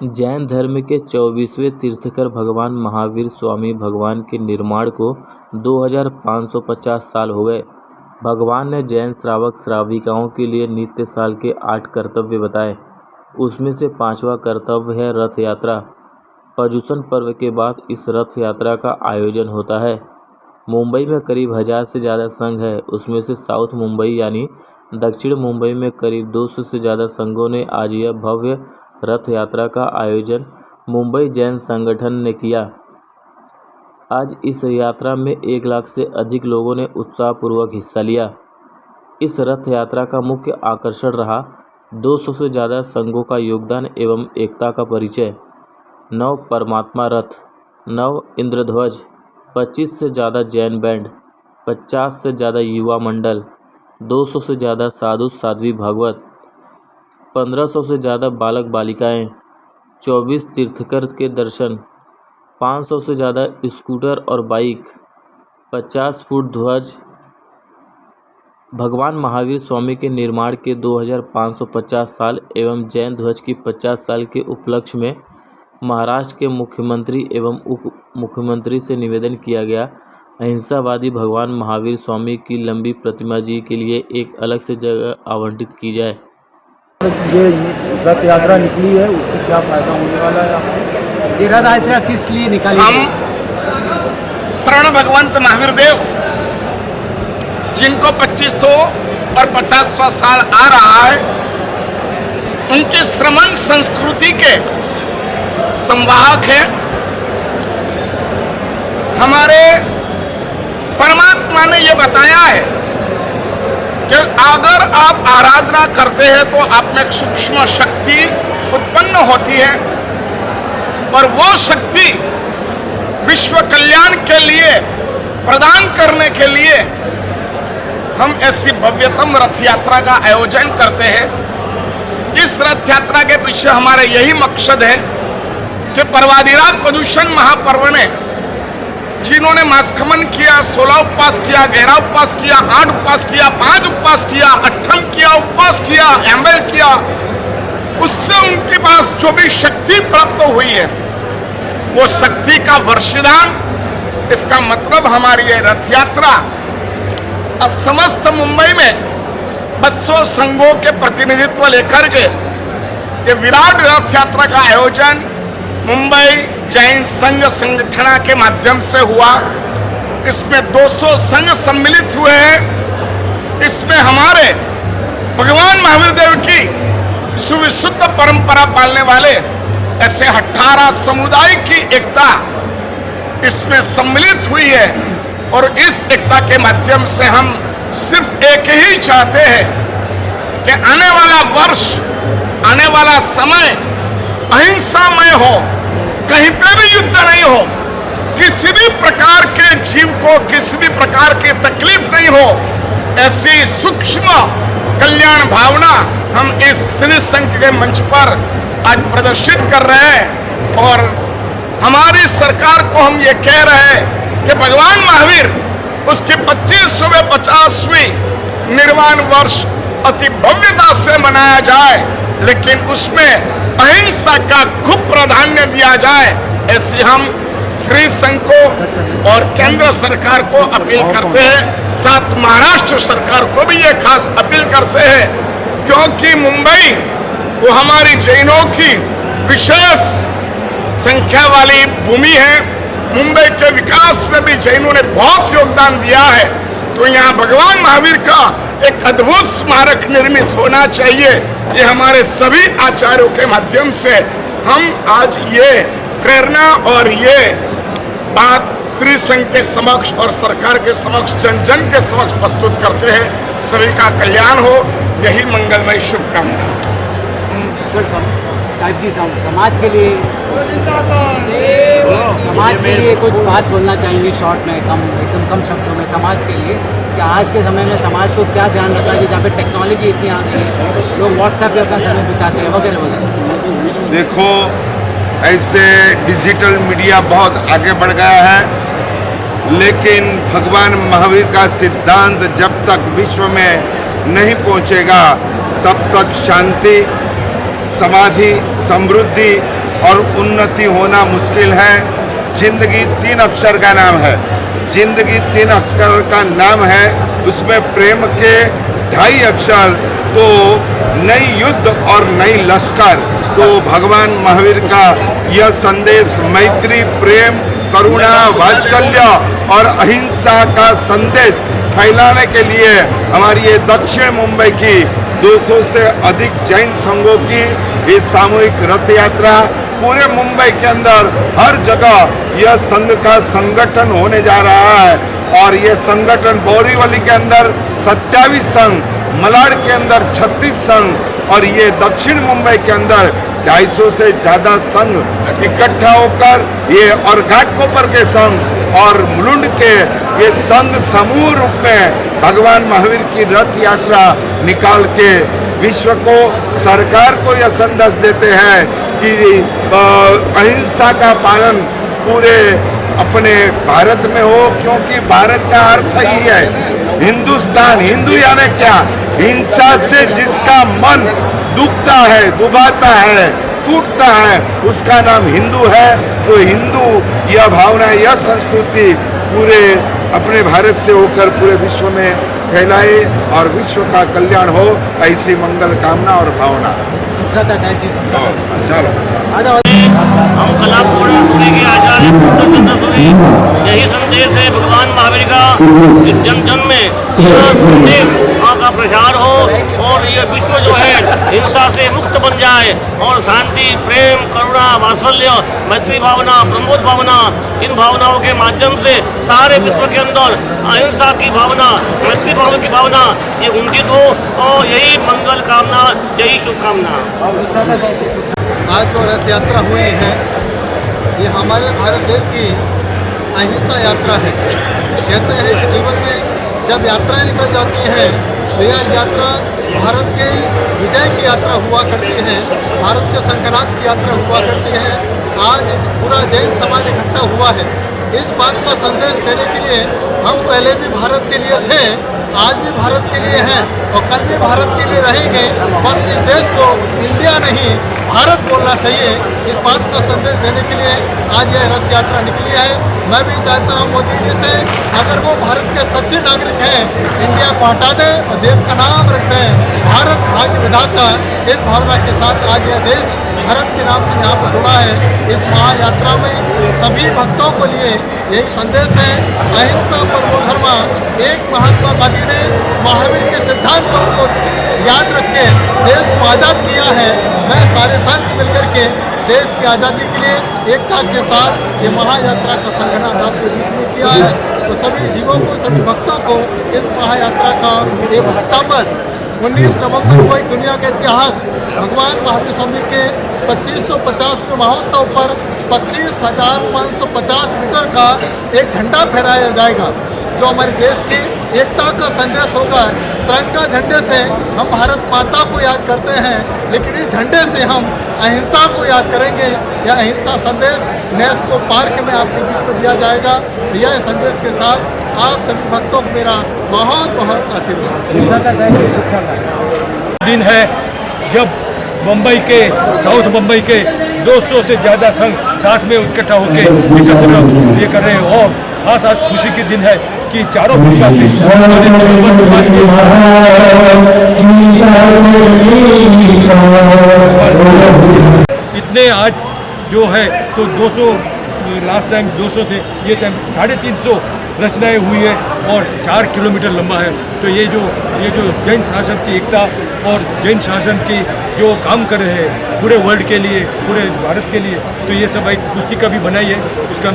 जैन धर्म के 24वें तीर्थंकर भगवान महावीर स्वामी भगवान के निर्माण को 2550 साल हो गए। भगवान ने जैन श्रावक श्राविकाओं के लिए नित्य साल के 8 कर्तव्य बताए। उसमें से 5वां कर्तव्य है रथ यात्रा। पर्युषण पर्व के बाद इस रथ यात्रा का आयोजन होता है। मुंबई में करीब 1000 से ज़्यादा संघ है। उसमें से साउथ मुंबई यानी दक्षिण मुंबई में करीब 200 से ज़्यादा संघों ने आज यह भव्य रथ यात्रा का आयोजन मुंबई जैन संगठन ने किया। आज इस यात्रा में 1 लाख से अधिक लोगों ने उत्साहपूर्वक हिस्सा लिया। इस रथ यात्रा का मुख्य आकर्षण रहा 200 से ज़्यादा संघों का योगदान एवं एकता का परिचय। 9 परमात्मा रथ, 9 इंद्रध्वज, 25 से ज़्यादा जैन बैंड, 50 से ज़्यादा युवा मंडल, 200 से ज़्यादा साधु साध्वी भागवत, 1500 से ज़्यादा बालक बालिकाएं, 24 तीर्थंकर के दर्शन, 500 से ज़्यादा स्कूटर और बाइक, 50 फुट ध्वज। भगवान महावीर स्वामी के निर्माण के 2550 साल एवं जैन ध्वज की 50 साल के उपलक्ष्य में महाराष्ट्र के मुख्यमंत्री एवं उप मुख्यमंत्री से निवेदन किया गया, अहिंसावादी भगवान महावीर स्वामी की लंबी प्रतिमा जी के लिए एक अलग से जगह आवंटित की जाए। ये रथ यात्रा निकली है, उससे क्या फायदा होने वाला है आपको? ये रथ यात्रा किस लिए निकाली? हम शरण भगवंत महावीर देव जिनको 2500 और 50वां साल आ रहा है, उनके श्रमण संस्कृति के संवाहक है। हमारे परमात्मा ने ये बताया है कि अगर आप आराधना करते हैं तो आप में एक सूक्ष्म शक्ति उत्पन्न होती है और वो शक्ति विश्व कल्याण के लिए प्रदान करने के लिए हम ऐसी भव्यतम रथ यात्रा का आयोजन करते हैं। इस रथ यात्रा के पीछे हमारा यही मकसद है कि पर्वाधिराज प्रदूषण महापर्व ने जिन्होंने मासखमन किया, 16 उपवास किया, 11 उपवास किया, 8 उपवास किया, 5 उपवास किया, 8 किया, उपवास किया, एम्बेल किया, उससे उनके पास जो भी शक्ति प्राप्त हुई है वो शक्ति का वर्षदान। इसका मतलब हमारी ये रथ यात्रा समस्त मुंबई में 200 संघों के प्रतिनिधित्व लेकर के ये विराट रथ यात्रा का आयोजन मुंबई जैन संघ संगठन के माध्यम से हुआ। इसमें 200 संघ सम्मिलित हुए हैं। इसमें हमारे भगवान महावीर देव की सुविशुद्ध परंपरा पालने वाले ऐसे 18 समुदाय की एकता इसमें सम्मिलित हुई है और इस एकता के माध्यम से हम सिर्फ एक ही चाहते हैं कि आने वाला वर्ष, आने वाला समय अहिंसामय हो, कहीं पे भी युद्ध नहीं हो, किसी भी प्रकार के जीव को किसी भी प्रकार की तकलीफ नहीं हो, ऐसी सूक्ष्म कल्याण भावना हम इस श्री संघ के मंच पर आज प्रदर्शित कर रहे हैं। और हमारी सरकार को हम ये कह रहे हैं कि भगवान महावीर उसके 2550वीं निर्वाण वर्ष अति भव्यता से मनाया जाए, लेकिन उसमें अहिंसा का खूब प्राधान्य दिया जाए, ऐसी हम श्री संघ को और केंद्र सरकार को अपील करते हैं। साथ महाराष्ट्र सरकार को भी ये खास अपील करते हैं, क्योंकि मुंबई वो हमारी जैनों की विशेष संख्या वाली भूमि है। मुंबई के विकास में भी जैनों ने बहुत योगदान दिया है, तो यहाँ भगवान महावीर का एक अद्भुत स्मारक निर्मित होना चाहिए। ये हमारे सभी आचार्यों के माध्यम से हम आज ये प्रेरणा और ये बात श्री संघ के समक्ष और सरकार के समक्ष, जन जन के समक्ष प्रस्तुत करते हैं। सभी का कल्याण हो, यही मंगलमय शुभकामना। साहिब जी, समाज के लिए कुछ बात बोलना चाहेंगे शॉर्ट में, एकदम कम शब्दों में समाज के लिए, कि आज के समय में समाज को क्या ध्यान रखना चाहिए, जहाँ पे टेक्नोलॉजी इतनी आ गई है, लोग व्हाट्सएप पे अपना समय बिताते हैं वगैरह वगैरह। देखो, ऐसे डिजिटल मीडिया बहुत आगे बढ़ गया है, लेकिन भगवान महावीर का सिद्धांत जब तक विश्व में नहीं पहुंचेगा तब तक शांति, समाधि, समृद्धि और उन्नति होना मुश्किल है। जिंदगी 3 अक्षर का नाम है, जिंदगी 3 अक्षर का नाम है, उसमें प्रेम के 2.5 अक्षर, तो नई युद्ध और नई लश्कर। तो भगवान महावीर का यह संदेश मैत्री, प्रेम, करुणा, वात्सल्य और अहिंसा का संदेश फैलाने के लिए हमारी ये दक्षिण मुंबई की 200 से अधिक जैन संघों की ये सामूहिक रथ यात्रा पूरे मुंबई के अंदर हर जगह यह संघ का संगठन होने जा रहा है। और ये संगठन बोरीवली के अंदर 27 संघ, मलाड के अंदर 36 संघ और ये दक्षिण मुंबई के अंदर 250 से ज़्यादा संघ इकट्ठा होकर ये और घाटकोपर के संघ और मुलुंड के ये संघ समूह रूप में भगवान महावीर की रथ यात्रा निकाल के विश्व को, सरकार को यह संदेश देते हैं कि अहिंसा का पालन पूरे अपने भारत में हो, क्योंकि भारत का अर्थ ही है हिंदुस्तान। हिंदू यानी क्या? हिंसा से जिसका मन दुखता है, दुभाता है, टूटता है, उसका नाम हिंदू है। तो हिंदू यह भावना, यह संस्कृति पूरे अपने भारत से होकर पूरे विश्व में फैलाए और विश्व का कल्याण हो, ऐसी मंगल कामना और भावना। चलो हम खिलाफ की आचार्य यही संदेश है भगवान महावीर का, जन जन में यह संदेश का प्रचार हो और ये विश्व जो है हिंसा से मुक्त बन जाए और शांति, प्रेम, करुणा, वात्सल्य, मैत्री भावना, प्रमोद भावना, इन भावनाओं के माध्यम से सारे विश्व के अंदर अहिंसा की भावना, मैत्री भावना की भावना ये उन्नत हो और यही मंगल कामना, यही शुभकामना। आज जो रथ यात्रा हुई है ये हमारे भारत देश की अहिंसा यात्रा है। कहते हैं कि जीवन में जब यात्राएं निकल जाती हैं तो यह यात्रा भारत के विजय की यात्रा हुआ करती है, भारत के संकरांत की यात्रा हुआ करती है। आज पूरा जैन समाज इकट्ठा हुआ है इस बात का संदेश देने के लिए। हम पहले भी भारत के लिए थे, आज भी भारत के लिए हैं और कल भी भारत के लिए रहेंगे। बस इस देश को इंडिया नहीं भारत बोलना चाहिए, इस बात का संदेश देने के लिए आज यह रथ यात्रा निकली है। मैं भी चाहता हूं मोदी जी से, अगर वो भारत के सच्चे नागरिक हैं, इंडिया को हटा दें और देश का नाम रख दें भारत भाग्य विधाता। इस भावना के साथ आज यह देश भारत के नाम से यहाँ पर जुड़ा है। इस महायात्रा में सभी भक्तों के लिए यही संदेश है, अहिंसा परमो धर्मा। एक महात्मा गांधी ने महावीर के सिद्धांतों को याद रख के देश को आज़ाद किया है। मैं सारे संत मिलकर के देश की आज़ादी के लिए एकता के साथ ये महायात्रा का संगठन आपके बीच में किया है। तो सभी जीवों को, सभी भक्तों को इस महायात्रा का ये भक्तामद 19 नवंबर को एक दुनिया का इतिहास भगवान महावीर स्वामी के 2550वें महोत्सव पर 25,550 मीटर का एक झंडा फहराया जाएगा जो हमारे देश की एकता का संदेश होगा। तिरंगा झंडे से हम भारत माता को याद करते हैं, लेकिन इस झंडे से हम अहिंसा को याद करेंगे। यह अहिंसा संदेश नेस्को पार्क में आपके बीच में दिया जाएगा। यह संदेश के साथ आप सभी भक्तों को मेरा बहुत बहुत आशीर्वाद। दिन है जब मुंबई के, साउथ मुंबई के 200 से ज़्यादा संघ साथ में इकट्ठा होकर ये कर रहे हैं। और खास आज खुशी के दिन है कि चारों इतने आज जो है तो 200, लास्ट टाइम 200 थे, ये टाइम 350 रचनाएं हुई है और 4 किलोमीटर लंबा है। तो ये जो जैन शासन की एकता और जैन शासन की जो काम कर रहे हैं पूरे वर्ल्ड के लिए, पूरे भारत के लिए, तो ये सब एक पुस्तिका भी बनाई है, उसका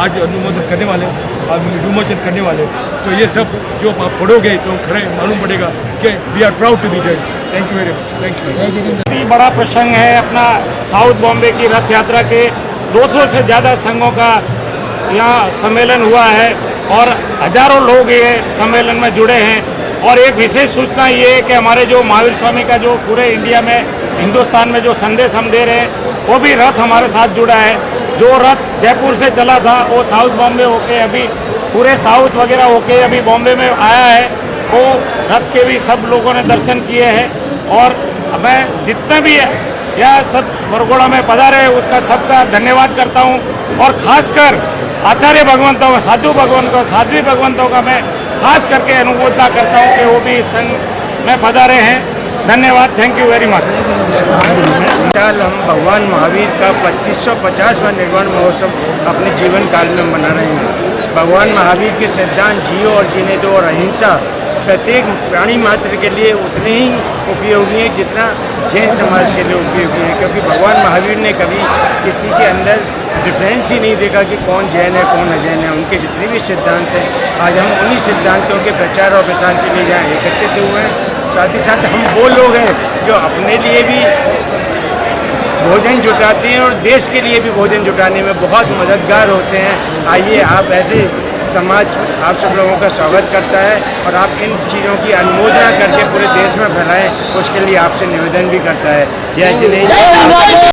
आज अनुमोदन करने वाले, विमोचन करने वाले। तो ये सब जो आप पढ़ोगे तो खरे मालूम पड़ेगा कि we are proud to be Jain. Thank you very much. Thank you. बड़ा प्रसंग है अपना साउथ बॉम्बे की रथ यात्रा के 200 से ज़्यादा संघों का यहाँ सम्मेलन हुआ है और हजारों लोग ये सम्मेलन में जुड़े हैं। और एक विशेष सूचना ये है कि हमारे जो महावीर स्वामी का जो पूरे इंडिया में, हिंदुस्तान में जो संदेश हम दे रहे हैं, वो भी रथ हमारे साथ जुड़ा है। जो रथ जयपुर से चला था वो साउथ बॉम्बे होके अभी पूरे साउथ वगैरह होके अभी बॉम्बे में आया है। वो रथ के भी सब लोगों ने दर्शन किए हैं। और मैं जितने भी यह सब बरगोड़ा में पधारे, उसका सबका धन्यवाद करता हूँ। और खासकर आचार्य भगवंतों का, साधु भगवंतों, साध्वी भगवंतों का मैं खास करके अनुमोदना करता हूँ कि वो भी इस संघ में पधारे हैं। धन्यवाद, थैंक यू वेरी मच। साल हम भगवान महावीर का 2550वां निर्वाण महोत्सव अपने जीवन काल में मना रहे हैं। भगवान महावीर के सिद्धांत जियो और जीने दो और अहिंसा प्रत्येक प्राणी मात्र के लिए उतने ही उपयोगी हैं जितना जैन समाज के लिए उपयोगी है, क्योंकि भगवान महावीर ने कभी किसी के अंदर डिफरेंस ही नहीं देखा कि कौन जैन है कौन अजैन है। उनके जितने भी सिद्धांत हैं, आज हम उन्हीं सिद्धांतों के प्रचार और प्रसार के लिए यहाँ एकत्रित हुए हैं। साथ ही साथ हम वो लोग हैं जो अपने लिए भी भोजन जुटाते हैं और देश के लिए भी भोजन जुटाने में बहुत मददगार होते हैं। आइए, आप ऐसे समाज आप सब लोगों का स्वागत करता है और आप इन चीज़ों की अनुमोदना करके पूरे देश में फैलाएं, उसके लिए आपसे निवेदन भी करता है। जय जिनेन्द्र।